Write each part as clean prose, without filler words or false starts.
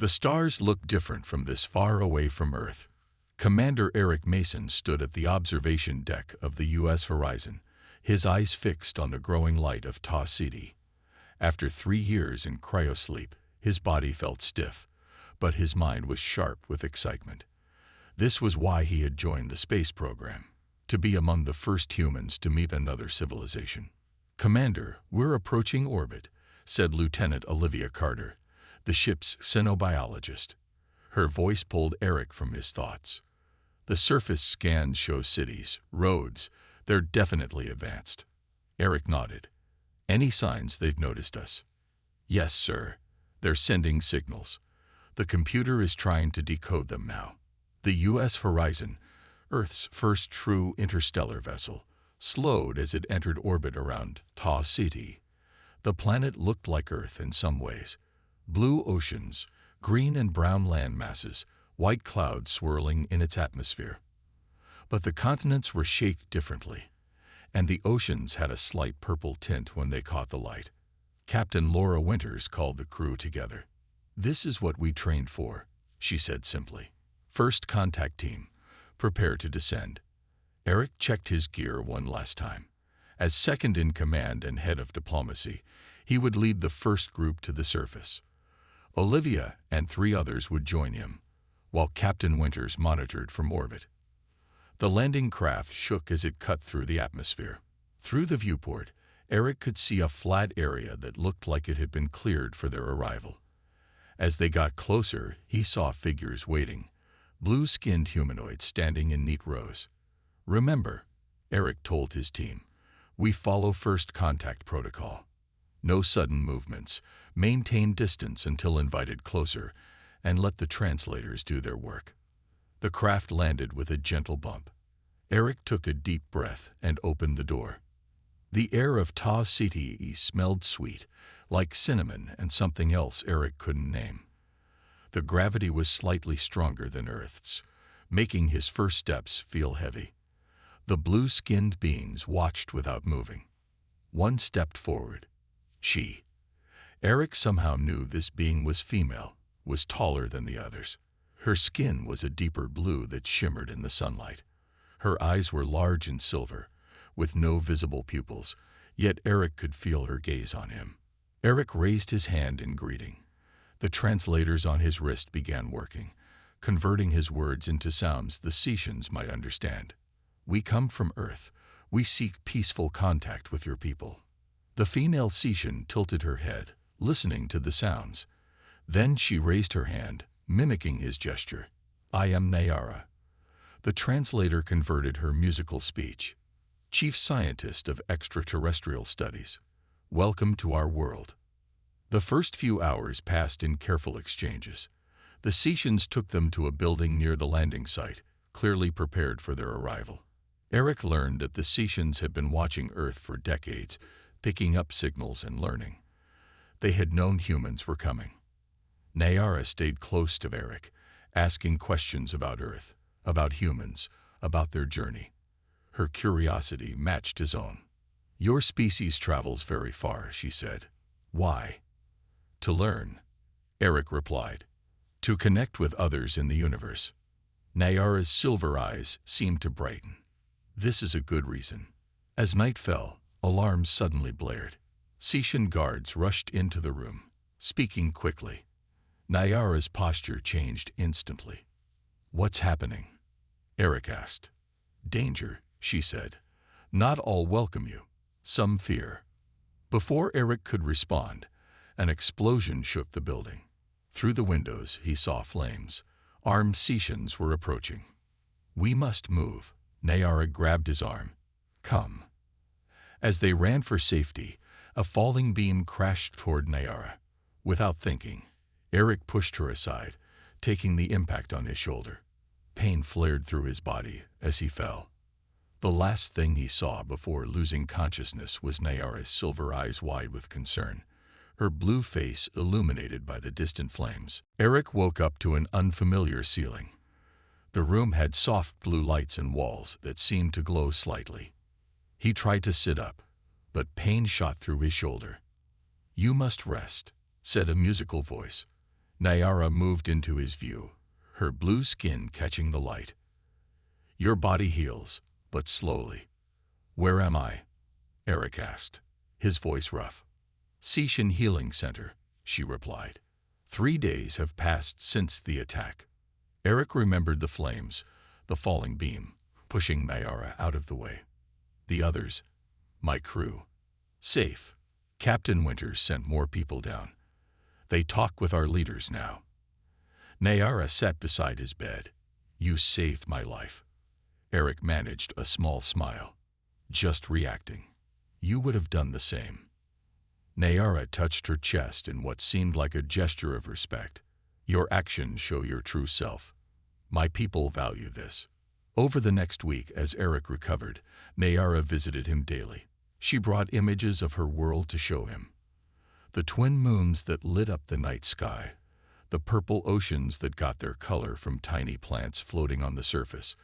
The stars looked different from this far away from Earth. Commander Eric Mason stood at the observation deck of the U.S. Horizon, his eyes fixed on the growing light of Taw City. After 3 years in cryosleep, his body felt stiff, but his mind was sharp with excitement. This was why he had joined the space program, to be among the first humans to meet another civilization. "Commander, we're approaching orbit," said Lieutenant Olivia Carter, the ship's xenobiologist. Her voice pulled Eric from his thoughts. "The surface scans show cities, roads. They're definitely advanced." Eric nodded. "Any signs they've noticed us?" "Yes, sir. They're sending signals. The computer is trying to decode them now." The U.S. Horizon, Earth's first true interstellar vessel, slowed as it entered orbit around Taw City. The planet looked like Earth in some ways. Blue oceans, green and brown land masses, white clouds swirling in its atmosphere. But the continents were shaped differently, and the oceans had a slight purple tint when they caught the light. Captain Laura Winters called the crew together. "This is what we trained for," she said simply. "First contact team, prepare to descend." Eric checked his gear one last time. As second in command and head of diplomacy, he would lead the first group to the surface. Olivia and 3 others would join him, while Captain Winters monitored from orbit. The landing craft shook as it cut through the atmosphere. Through the viewport, Eric could see a flat area that looked like it had been cleared for their arrival. As they got closer, he saw figures waiting, blue-skinned humanoids standing in neat rows. "Remember," Eric told his team, "we follow first contact protocol. No sudden movements, maintain distance until invited closer, and let the translators do their work." The craft landed with a gentle bump. Eric took a deep breath and opened the door. The air of Taw City smelled sweet, like cinnamon and something else Eric couldn't name. The gravity was slightly stronger than Earth's, making his first steps feel heavy. The blue-skinned beings watched without moving. One stepped forward. She. Eric somehow knew this being was female, was taller than the others. Her skin was a deeper blue that shimmered in the sunlight. Her eyes were large and silver, with no visible pupils, yet Eric could feel her gaze on him. Eric raised his hand in greeting. The translators on his wrist began working, converting his words into sounds the Seatians might understand. "We come from Earth. We seek peaceful contact with your people." The female Seatian tilted her head, listening to the sounds. Then she raised her hand, mimicking his gesture. "I am Nayara." The translator converted her musical speech. "Chief Scientist of Extraterrestrial Studies. Welcome to our world." The first few hours passed in careful exchanges. The Seatians took them to a building near the landing site, clearly prepared for their arrival. Eric learned that the Seatians had been watching Earth for decades, picking up signals and learning. They had known humans were coming. Nayara stayed close to Eric, asking questions about Earth, about humans, about their journey. Her curiosity matched his own. "Your species travels very far," she said. "Why?" "To learn," Eric replied. "To connect with others in the universe." Nayara's silver eyes seemed to brighten. "This is a good reason." As night fell, alarms suddenly blared. Seatian guards rushed into the room, speaking quickly. Nayara's posture changed instantly. "What's happening?" Eric asked. "Danger," she said. "Not all welcome you. Some fear." Before Eric could respond, an explosion shook the building. Through the windows, he saw flames. Armed Seatians were approaching. "We must move." Nayara grabbed his arm. "Come." As they ran for safety, a falling beam crashed toward Nayara. Without thinking, Eric pushed her aside, taking the impact on his shoulder. Pain flared through his body as he fell. The last thing he saw before losing consciousness was Nayara's silver eyes wide with concern, her blue face illuminated by the distant flames. Eric woke up to an unfamiliar ceiling. The room had soft blue lights and walls that seemed to glow slightly. He tried to sit up, but pain shot through his shoulder. "You must rest," said a musical voice. Nyara moved into his view, her blue skin catching the light. Your body heals, but slowly. Where am I? Eric asked, his voice rough. Sishin Healing Center, she replied. 3 days have passed since the attack. Eric remembered the flames, the falling beam, pushing Nyara out of the way. The others, my crew. Safe. Captain Winters sent more people down. They talk with our leaders now. Nyara sat beside his bed. You saved my life. Eric managed a small smile. Just reacting. You would have done the same. Nyara touched her chest in what seemed like a gesture of respect. Your actions show your true self. My people value this. Over the next week, as Eric recovered, Nyara visited him daily. She brought images of her world to show him. The twin moons that lit up the night sky, the purple oceans that got their color from tiny plants floating on the surface,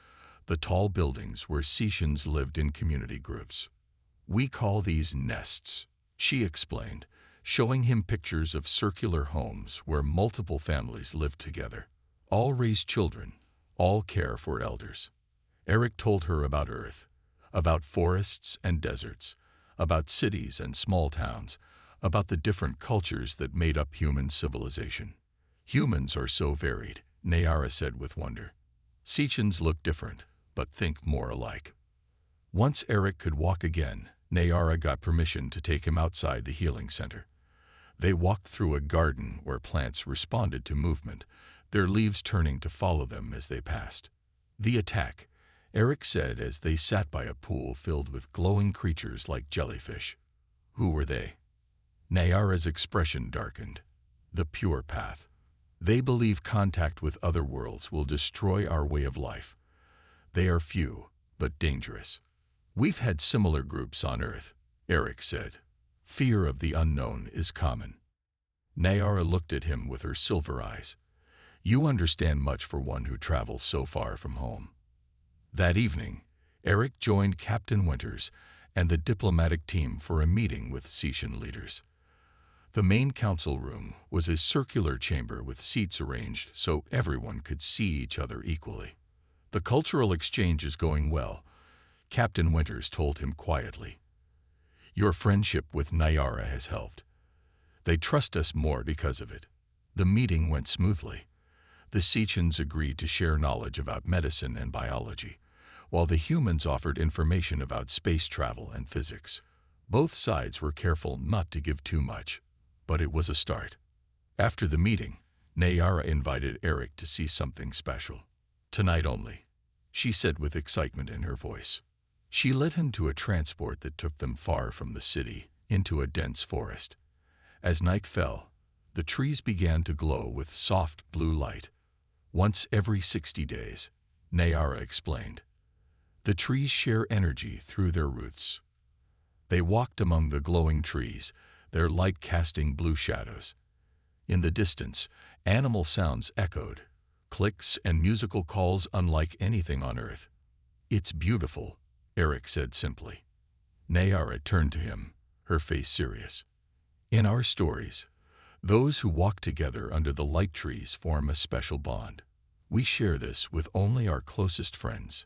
the tall buildings where Sishins lived in community groups. We call these nests, she explained, showing him pictures of circular homes where multiple families lived together. All raise children, all care for elders. Eric told her about Earth, about forests and deserts, about cities and small towns, about the different cultures that made up human civilization. Humans are so varied, Nyara said with wonder. Sishins look different, but think more alike. Once Eric could walk again, Nyara got permission to take him outside the healing center. They walked through a garden where plants responded to movement, their leaves turning to follow them as they passed. The attack, Eric said as they sat by a pool filled with glowing creatures like jellyfish. Who were they? Nyara's expression darkened. The pure path. They believe contact with other worlds will destroy our way of life. They are few, but dangerous. We've had similar groups on Earth, Eric said. Fear of the unknown is common. Nyara looked at him with her silver eyes. You understand much for one who travels so far from home. That evening, Eric joined Captain Winters and the diplomatic team for a meeting with Sishin leaders. The main council room was a circular chamber with seats arranged so everyone could see each other equally. The cultural exchange is going well, Captain Winters told him quietly. Your friendship with Nyara has helped. They trust us more because of it. The meeting went smoothly. The Sichins agreed to share knowledge about medicine and biology, while the humans offered information about space travel and physics. Both sides were careful not to give too much, but it was a start. After the meeting, Nyara invited Eric to see something special. Tonight only, she said with excitement in her voice. She led him to a transport that took them far from the city, into a dense forest. As night fell, the trees began to glow with soft blue light. Once every 60 days, Nyara explained. The trees share energy through their roots. They walked among the glowing trees, their light casting blue shadows. In the distance, animal sounds echoed, clicks and musical calls unlike anything on Earth. It's beautiful, Eric said simply. Nyara turned to him, her face serious. In our stories, those who walk together under the light trees form a special bond. We share this with only our closest friends.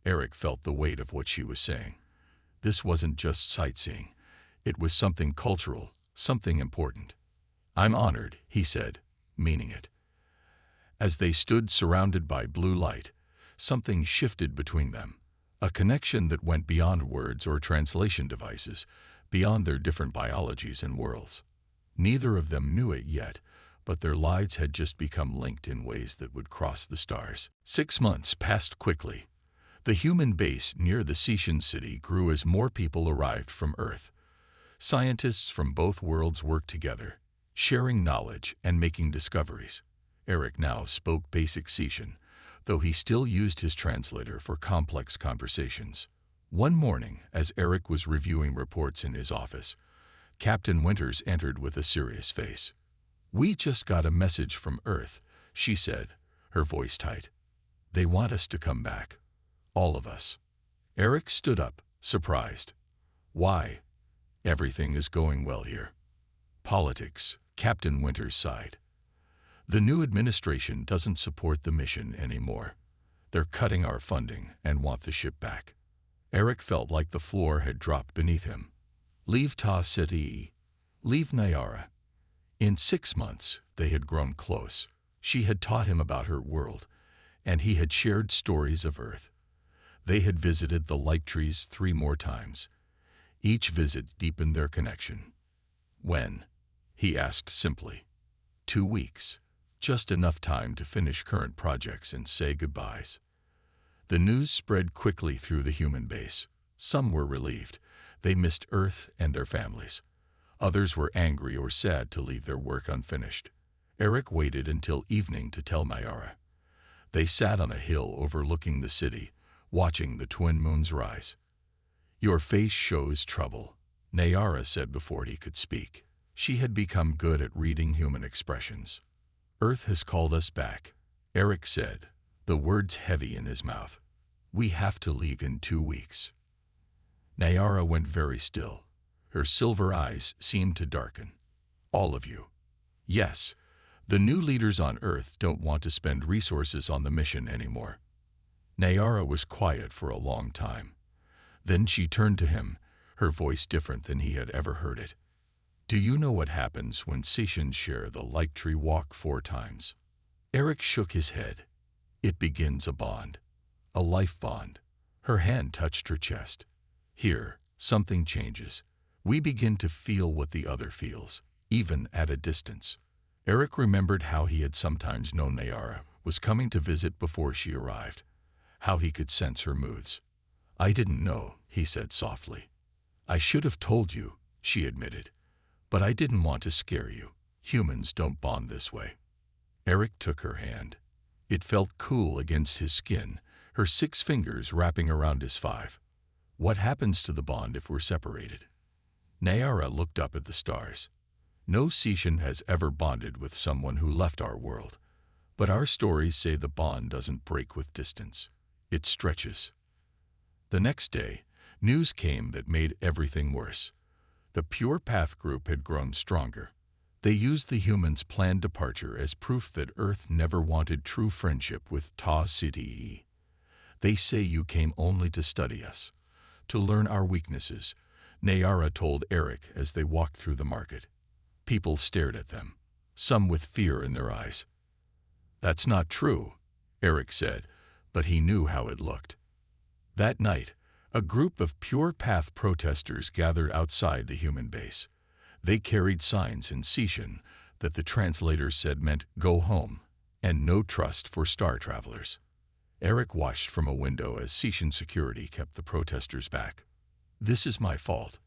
Eric felt the weight of what she was saying. This wasn't just sightseeing. It was something cultural, something important. I'm honored, he said, meaning it. As they stood surrounded by blue light, something shifted between them, a connection that went beyond words or translation devices, beyond their different biologies and worlds. Neither of them knew it yet, but their lives had just become linked in ways that would cross the stars. 6 months passed quickly. The human base near the Sishin city grew as more people arrived from Earth. Scientists from both worlds worked together, sharing knowledge and making discoveries. Eric now spoke basic Sishin, though he still used his translator for complex conversations. One morning, as Eric was reviewing reports in his office, Captain Winters entered with a serious face. We just got a message from Earth, she said, her voice tight. They want us to come back. All of us. Eric stood up, surprised. Why? Everything is going well here. Politics, Captain Winters sighed. The new administration doesn't support the mission anymore. They're cutting our funding and want the ship back. Eric felt like the floor had dropped beneath him. Leave Ta City. Leave Nyara. In 6 months, they had grown close. She had taught him about her world, and he had shared stories of Earth. They had visited the light trees 3 more times. Each visit deepened their connection. When? He asked simply. 2 weeks. Just enough time to finish current projects and say goodbyes. The news spread quickly through the human base. Some were relieved. They missed Earth and their families. Others were angry or sad to leave their work unfinished. Eric waited until evening to tell Nyara. They sat on a hill overlooking the city, watching the twin moons rise. Your face shows trouble, Nyara said before he could speak. She had become good at reading human expressions. Earth has called us back, Eric said, the words heavy in his mouth. We have to leave in 2 weeks. Nyara went very still. Her silver eyes seemed to darken. All of you. Yes, the new leaders on Earth don't want to spend resources on the mission anymore. Nyara was quiet for a long time. Then she turned to him, her voice different than he had ever heard it. Do you know what happens when Sicians share the light tree walk 4 times? Eric shook his head. It begins a bond. A life bond. Her hand touched her chest. Here, something changes. We begin to feel what the other feels, even at a distance. Eric remembered how he had sometimes known Nyara was coming to visit before she arrived, how he could sense her moods. I didn't know, he said softly. I should have told you, she admitted. But I didn't want to scare you. Humans don't bond this way. Eric took her hand. It felt cool against his skin, her 6 fingers wrapping around his 5. What happens to the bond if we're separated? Nyara looked up at the stars. No Sician has ever bonded with someone who left our world. But our stories say the bond doesn't break with distance. It stretches. The next day, news came that made everything worse. The Pure Path group had grown stronger. They used the humans' planned departure as proof that Earth never wanted true friendship with Ta City. They say you came only to study us, to learn our weaknesses, Nyara told Eric as they walked through the market. People stared at them, some with fear in their eyes. That's not true, Eric said, but he knew how it looked. That night, a group of Pure Path protesters gathered outside the human base. They carried signs in Sician that the translators said meant go home and no trust for star travelers. Eric watched from a window as Sician security kept the protesters back. This is my fault,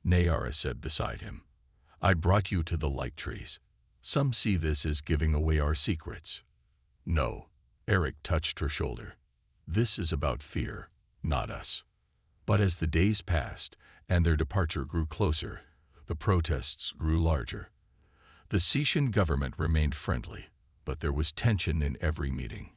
Nyara said beside him. I brought you to the light trees. Some see this as giving away our secrets. No, Eric touched her shoulder. This is about fear, not us. But as the days passed and their departure grew closer, the protests grew larger. The Sician government remained friendly, but there was tension in every meeting.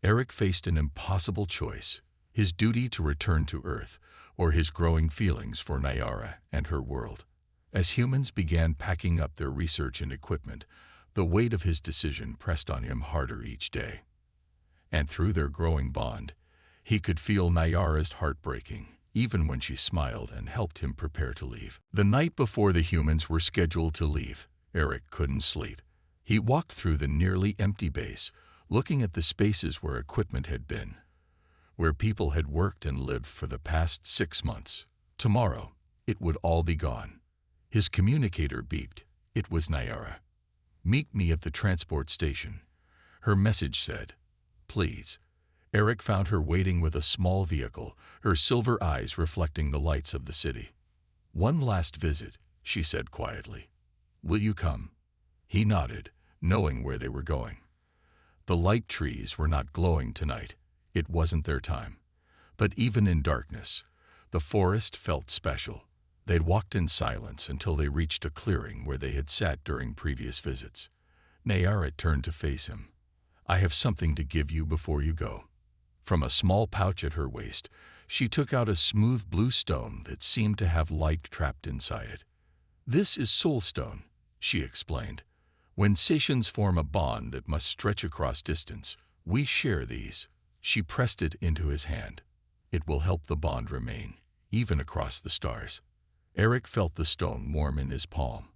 Eric faced an impossible choice, his duty to return to Earth, or his growing feelings for Nyara and her world. As humans began packing up their research and equipment, the weight of his decision pressed on him harder each day. And through their growing bond, he could feel Nyara's heart breaking, even when she smiled and helped him prepare to leave. The night before the humans were scheduled to leave, Eric couldn't sleep. He walked through the nearly empty base, looking at the spaces where equipment had been, where people had worked and lived for the past 6 months. Tomorrow, it would all be gone. His communicator beeped. It was Nyara. Meet me at the transport station. Her message said, please. Eric found her waiting with a small vehicle, her silver eyes reflecting the lights of the city. One last visit, she said quietly. Will you come? He nodded, knowing where they were going. The light trees were not glowing tonight. It wasn't their time. But even in darkness, the forest felt special. They'd walked in silence until they reached a clearing where they had sat during previous visits. Nyara turned to face him. I have something to give you before you go. From a small pouch at her waist, she took out a smooth blue stone that seemed to have light trapped inside it. This is soulstone, she explained. When stations form a bond that must stretch across distance, we share these. She pressed it into his hand. It will help the bond remain, even across the stars. Eric felt the stone warm in his palm.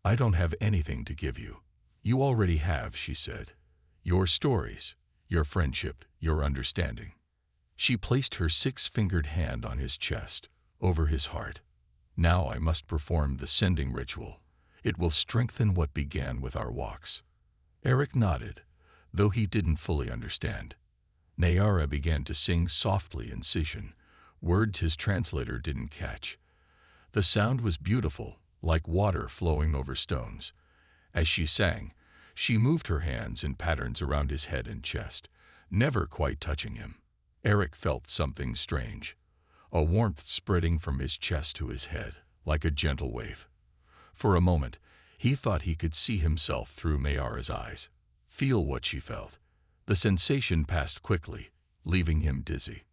I don't have anything to give you. You already have, she said. Your stories, your friendship, your understanding. She placed her 6-fingered hand on his chest, over his heart. Now I must perform the sending ritual. It will strengthen what began with our walks. Eric nodded, though he didn't fully understand. Nayara began to sing softly in Sishan, words his translator didn't catch. The sound was beautiful, like water flowing over stones. As she sang, she moved her hands in patterns around his head and chest, never quite touching him. Eric felt something strange, a warmth spreading from his chest to his head, like a gentle wave. For a moment, he thought he could see himself through Mayara's eyes, feel what she felt. The sensation passed quickly, leaving him dizzy.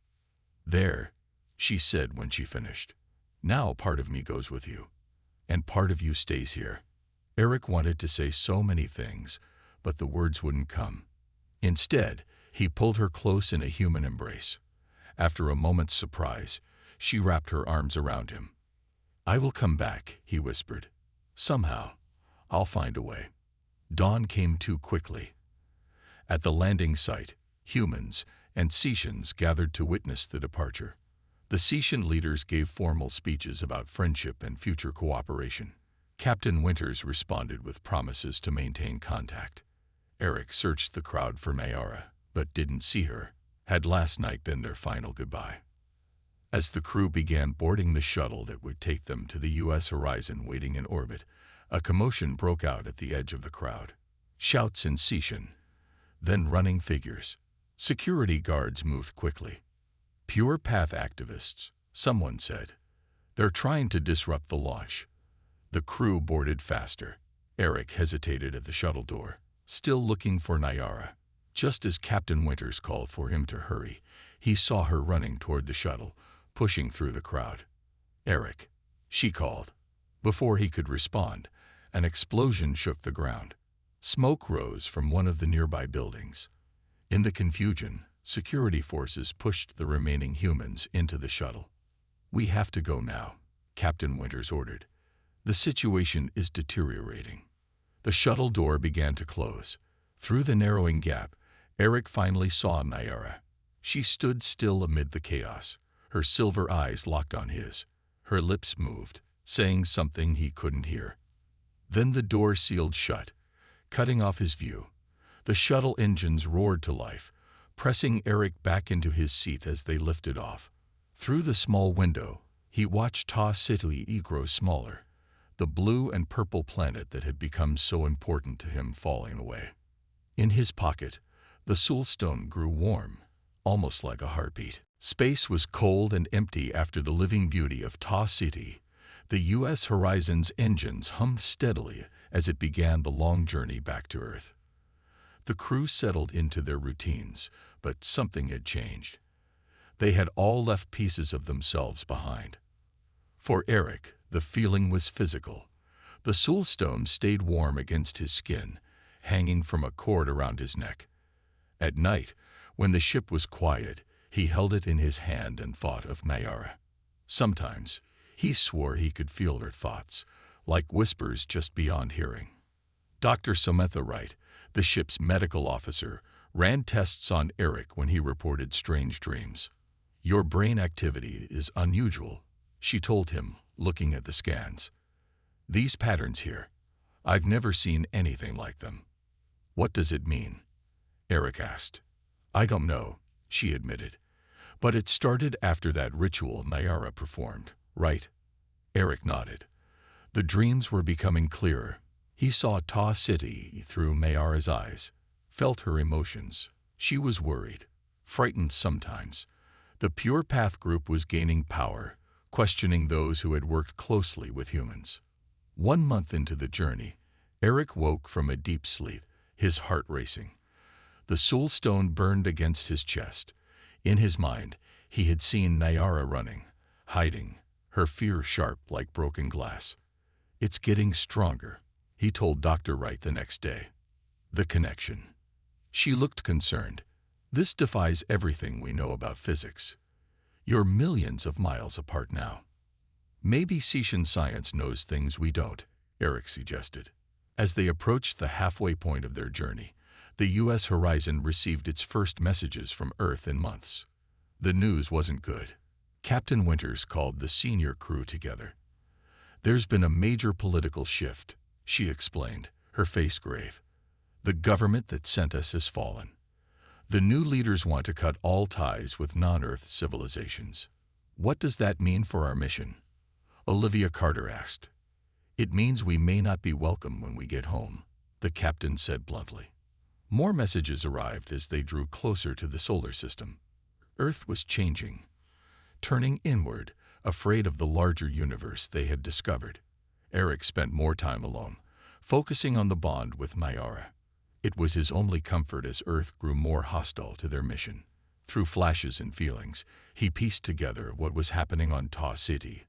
There, she said when she finished. Now part of me goes with you, and part of you stays here. Eric wanted to say so many things, but the words wouldn't come. Instead, he pulled her close in a human embrace. After a moment's surprise, she wrapped her arms around him. I will come back, he whispered. Somehow, I'll find a way. Dawn came too quickly. At the landing site, humans and Sishans gathered to witness the departure. The Sishan leaders gave formal speeches about friendship and future cooperation. Captain Winters responded with promises to maintain contact. Eric searched the crowd for Mayara, but didn't see her. Had last night been their final goodbye? As the crew began boarding the shuttle that would take them to the U.S. horizon waiting in orbit, a commotion broke out at the edge of the crowd. Shouts in Sishan, then running figures. Security guards moved quickly. Pure Path activists, someone said. They're trying to disrupt the launch. The crew boarded faster. Eric hesitated at the shuttle door, still looking for Nayara. Just as Captain Winters called for him to hurry, he saw her running toward the shuttle, pushing through the crowd. Eric, she called. Before he could respond, an explosion shook the ground. Smoke rose from one of the nearby buildings. In the confusion, security forces pushed the remaining humans into the shuttle. We have to go now, Captain Winters ordered. The situation is deteriorating. The shuttle door began to close. Through the narrowing gap, Eric finally saw Nayara. She stood still amid the chaos, her silver eyes locked on his. Her lips moved, saying something he couldn't hear. Then the door sealed shut, cutting off his view. The shuttle engines roared to life, pressing Eric back into his seat as they lifted off. Through the small window, he watched Ta City grow smaller, the blue and purple planet that had become so important to him falling away. In his pocket, the soulstone grew warm, almost like a heartbeat. Space was cold and empty after the living beauty of Ta City. The U.S. Horizon's engines hummed steadily as it began the long journey back to Earth. The crew settled into their routines, but something had changed. They had all left pieces of themselves behind. For Eric, the feeling was physical. The soulstone stayed warm against his skin, hanging from a cord around his neck. At night, when the ship was quiet, he held it in his hand and thought of Mayara. Sometimes, he swore he could feel her thoughts, like whispers just beyond hearing. Dr. Samantha Wright, the ship's medical officer, ran tests on Eric when he reported strange dreams. Your brain activity is unusual, she told him, looking at the scans. These patterns here, I've never seen anything like them. What does it mean? Eric asked. I don't know, she admitted. But it started after that ritual Mayara performed, right? Eric nodded. The dreams were becoming clearer. He saw Ta City through Mayara's eyes, felt her emotions. She was worried, frightened sometimes. The Pure Path group was gaining power, questioning those who had worked closely with humans. 1 month into the journey, Eric woke from a deep sleep, his heart racing. The soulstone burned against his chest. In his mind, he had seen Nayara running, hiding, her fear sharp like broken glass. It's getting stronger, he told Dr. Wright the next day. The connection. She looked concerned. This defies everything we know about physics. You're millions of miles apart now. Maybe Sician science knows things we don't, Eric suggested. As they approached the halfway point of their journey, the U.S. horizon received its first messages from Earth in months. The news wasn't good. Captain Winters called the senior crew together. There's been a major political shift, she explained, her face grave. The government that sent us has fallen. The new leaders want to cut all ties with non-Earth civilizations. What does that mean for our mission? Olivia Carter asked. It means we may not be welcome when we get home, the captain said bluntly. More messages arrived as they drew closer to the solar system. Earth was changing, turning inward, afraid of the larger universe they had discovered. Eric spent more time alone, focusing on the bond with Mayara. It was his only comfort as Earth grew more hostile to their mission. Through flashes and feelings, he pieced together what was happening on Ta City.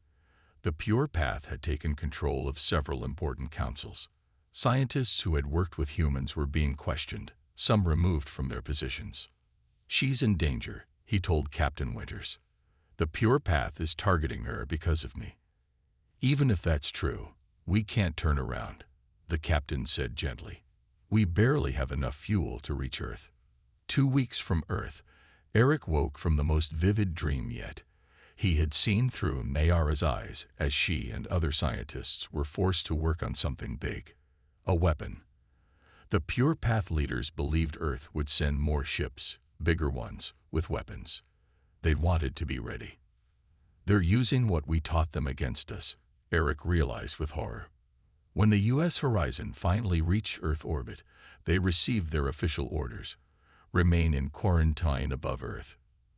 The Pure Path had taken control of several important councils. Scientists who had worked with humans were being questioned, some removed from their positions. She's in danger, he told Captain Winters. The Pure Path is targeting her because of me. Even if that's true, we can't turn around, the captain said gently. We barely have enough fuel to reach Earth. 2 weeks from Earth, Eric woke from the most vivid dream yet. He had seen through Mayara's eyes as she and other scientists were forced to work on something big. A weapon. The Pure Path leaders believed Earth would send more ships, bigger ones, with weapons. They'd wanted to be ready. They're using what we taught them against us, Eric realized with horror. When the U.S. horizon finally reached Earth orbit, they received their official orders. Remain in quarantine above Earth.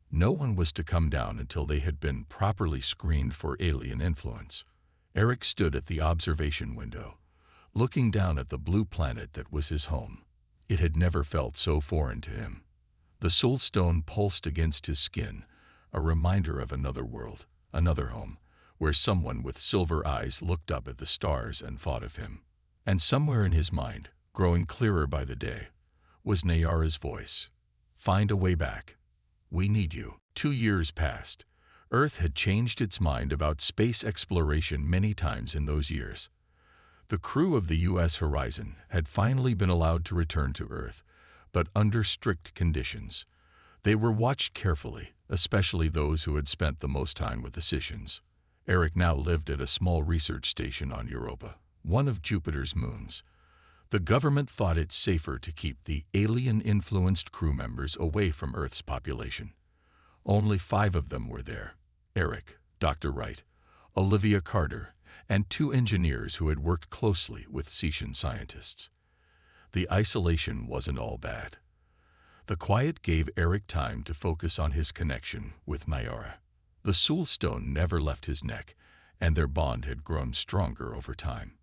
No one was to come down until they had been properly screened for alien influence. Eric stood at the observation window, looking down at the blue planet that was his home. It had never felt so foreign to him. The soulstone pulsed against his skin, a reminder of another world, another home, where someone with silver eyes looked up at the stars and thought of him. And somewhere in his mind, growing clearer by the day, was Nayara's voice. Find a way back. We need you. 2 years passed. Earth had changed its mind about space exploration many times in those years. The crew of the U.S. Horizon had finally been allowed to return to Earth, but under strict conditions. They were watched carefully, especially those who had spent the most time with the Sicians. Eric now lived at a small research station on Europa, one of Jupiter's moons. The government thought it safer to keep the alien-influenced crew members away from Earth's population. Only 5 of them were there: Eric, Dr. Wright, Olivia Carter, and 2 engineers who had worked closely with Sician scientists. The isolation wasn't all bad. The quiet gave Eric time to focus on his connection with Mayara. The soulstone never left his neck, and their bond had grown stronger over time.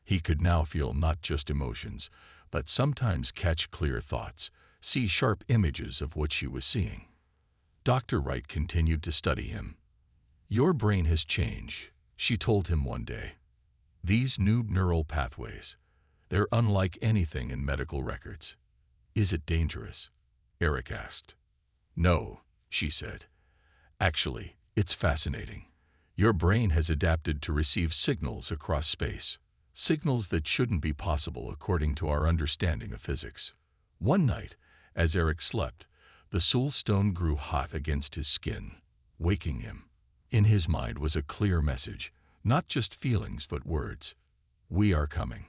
He could now feel not just emotions, but sometimes catch clear thoughts, see sharp images of what she was seeing. Dr. Wright continued to study him. Your brain has changed, she told him one day. These new neural pathways, they're unlike anything in medical records. Is it dangerous? Eric asked. No, she said. Actually, it's fascinating. Your brain has adapted to receive signals across space, signals that shouldn't be possible according to our understanding of physics. One night, as Eric slept, the soulstone grew hot against his skin, waking him. In his mind was a clear message, not just feelings but words. We are coming.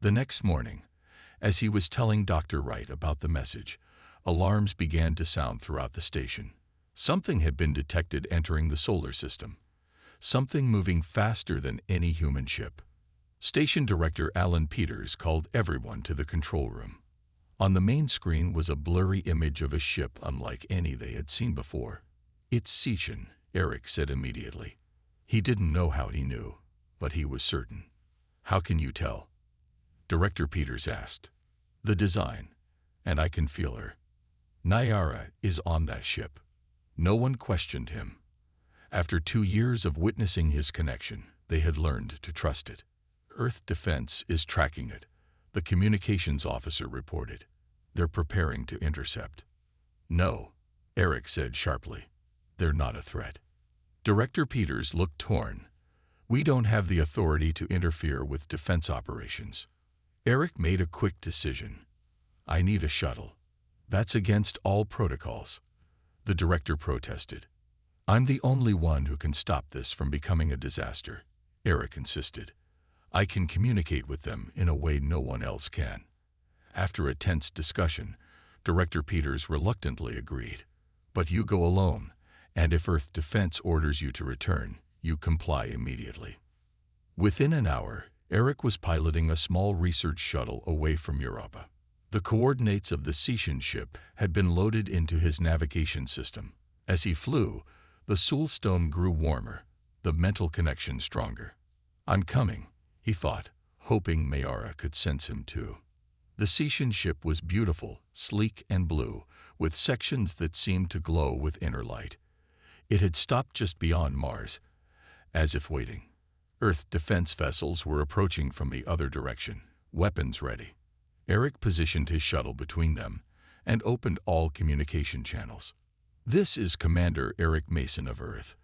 The next morning, as he was telling Dr. Wright about the message, alarms began to sound throughout the station. Something had been detected entering the solar system, something moving faster than any human ship. Station Director Alan Peters called everyone to the control room. On the main screen was a blurry image of a ship unlike any they had seen before. It's Sician, Eric said immediately. He didn't know how he knew, but he was certain. How can you tell? Director Peters asked. The design, and I can feel her. Nayara is on that ship. No one questioned him. After 2 years of witnessing his connection, they had learned to trust it. Earth Defense is tracking it, the communications officer reported. They're preparing to intercept. No, Eric said sharply. They're not a threat. Director Peters looked torn. We don't have the authority to interfere with defense operations. Eric made a quick decision. I need a shuttle. That's against all protocols. The director protested. I'm the only one who can stop this from becoming a disaster, Eric insisted. I can communicate with them in a way no one else can. After a tense discussion, Director Peters reluctantly agreed. But you go alone, and if Earth Defense orders you to return, you comply immediately. Within an hour, Eric was piloting a small research shuttle away from Europa. The coordinates of the Seacian ship had been loaded into his navigation system. As he flew, the soulstone grew warmer, the mental connection stronger. I'm coming, he thought, hoping Mayara could sense him too. The Seacian ship was beautiful, sleek and blue, with sections that seemed to glow with inner light. It had stopped just beyond Mars, as if waiting. Earth defense vessels were approaching from the other direction, weapons ready. Eric positioned his shuttle between them and opened all communication channels. This is Commander Eric Mason of Earth.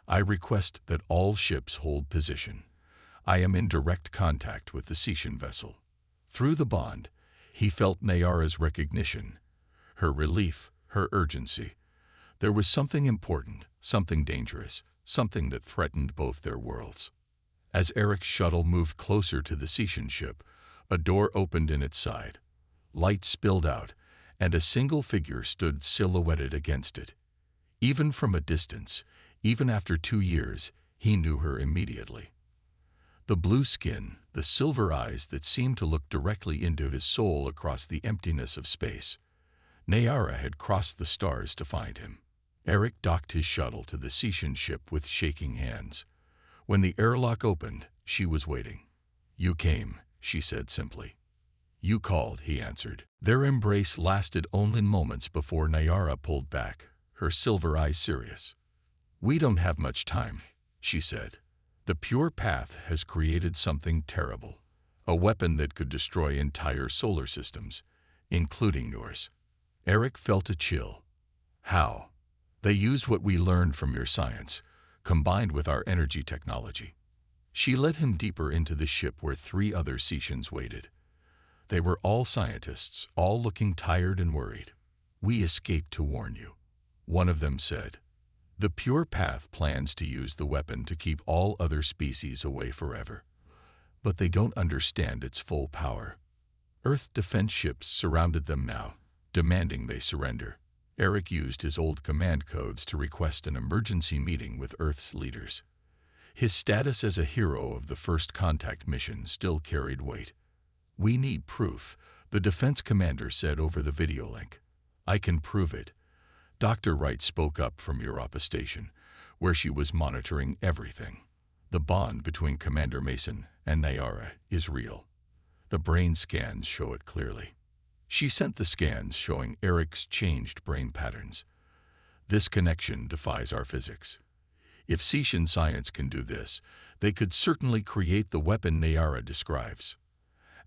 I request that all ships hold position. I am in direct contact with the Seacian vessel. Through the bond, he felt Nayara's recognition, her relief, her urgency. There was something important, something dangerous, something that threatened both their worlds. As Eric's shuttle moved closer to the Seacian ship, a door opened in its side. Light spilled out, and a single figure stood silhouetted against it. Even from a distance, even after 2 years, he knew her immediately. The blue skin, the silver eyes that seemed to look directly into his soul across the emptiness of space. Nayara had crossed the stars to find him. Eric docked his shuttle to the Seacian ship with shaking hands. When the airlock opened, she was waiting. You came, she said simply. You called, he answered. Their embrace lasted only moments before Nayara pulled back, her silver eyes serious. We don't have much time, she said. The pure path has created something terrible, a weapon that could destroy entire solar systems, including yours. Eric felt a chill. How? They used what we learned from your science, combined with our energy technology. She led him deeper into the ship where 3 other Seacians waited. They were all scientists, all looking tired and worried. We escaped to warn you, one of them said. The Pure Path plans to use the weapon to keep all other species away forever. But they don't understand its full power. Earth defense ships surrounded them now, demanding they surrender. Eric used his old command codes to request an emergency meeting with Earth's leaders. His status as a hero of the First Contact mission still carried weight. We need proof, the defense commander said over the video link. I can prove it. Dr. Wright spoke up from Europa Station, where she was monitoring everything. The bond between Commander Mason and Nayara is real. The brain scans show it clearly. She sent the scans showing Eric's changed brain patterns. This connection defies our physics. If Seacian science can do this, they could certainly create the weapon Nayara describes.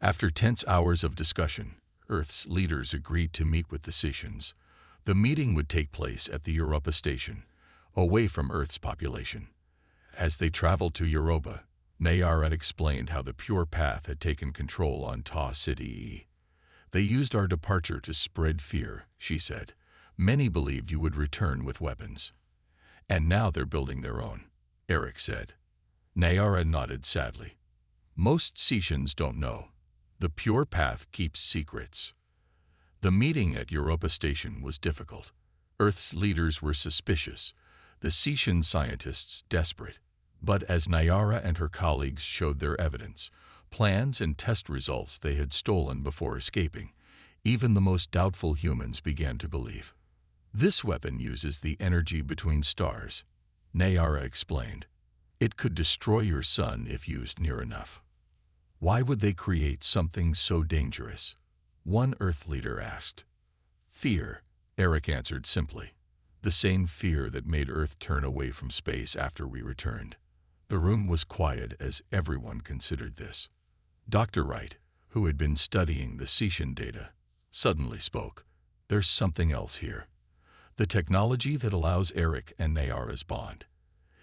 After tense hours of discussion, Earth's leaders agreed to meet with the Seacians. The meeting would take place at the Europa Station, away from Earth's population. As they traveled to Europa, Nayara explained how the Pure Path had taken control on Ta City. They used our departure to spread fear, she said. Many believed you would return with weapons. And now they're building their own, Eric said. Nayara nodded sadly. Most Seacians don't know. The Pure Path keeps secrets. The meeting at Europa Station was difficult. Earth's leaders were suspicious, the Seacian scientists desperate. But as Nayara and her colleagues showed their evidence, plans and test results they had stolen before escaping, even the most doubtful humans began to believe. This weapon uses the energy between stars, Nayara explained. It could destroy your sun if used near enough. Why would they create something so dangerous? One Earth leader asked. Fear, Eric answered simply. The same fear that made Earth turn away from space after we returned. The room was quiet as everyone considered this. Dr. Wright, who had been studying the Seacian data, suddenly spoke. There's something else here. The technology that allows Eric and Nayara's bond.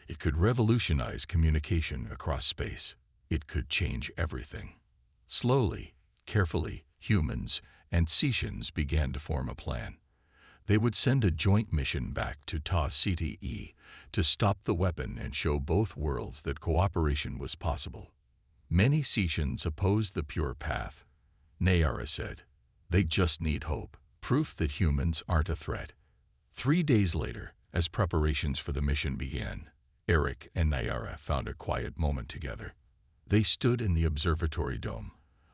It could revolutionize communication across space. It could change everything. Slowly, carefully, humans and Seacians began to form a plan. They would send a joint mission back to Ta Ceti E to stop the weapon and show both worlds that cooperation was possible. Many Seacians opposed the pure path. Nayara said, they just need hope, proof that humans aren't a threat. 3 days later, as preparations for the mission began, Eric and Nayara found a quiet moment together. They stood in the observatory dome,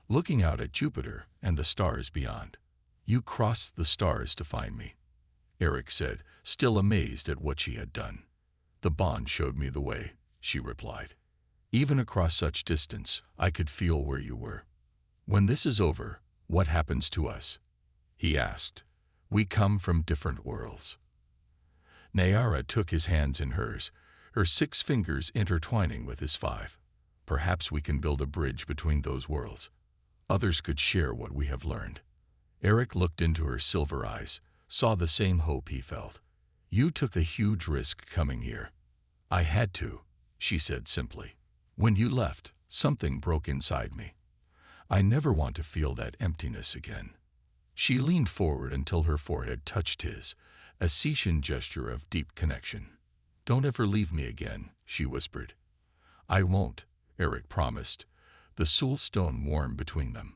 looking out at Jupiter and the stars beyond. You crossed the stars to find me, Eric said, still amazed at what she had done. The bond showed me the way, she replied. Even across such distance, I could feel where you were. When this is over, what happens to us? He asked. We come from different worlds. Nayara took his hands in hers, her 6 fingers intertwining with his 5. Perhaps we can build a bridge between those worlds. Others could share what we have learned. Eric looked into her silver eyes, saw the same hope he felt. You took a huge risk coming here. I had to, she said simply. When you left, something broke inside me. I never want to feel that emptiness again. She leaned forward until her forehead touched his, a Seacian gesture of deep connection. Don't ever leave me again, she whispered. I won't, Eric promised, the soul stone warm between them.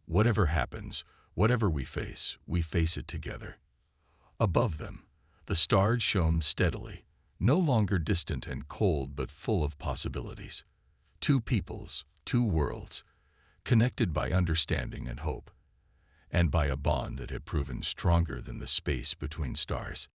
Whatever happens, whatever we face it together. Above them, the stars shone steadily, no longer distant and cold but full of possibilities. 2 peoples, 2 worlds, connected by understanding and hope, and by a bond that had proven stronger than the space between stars.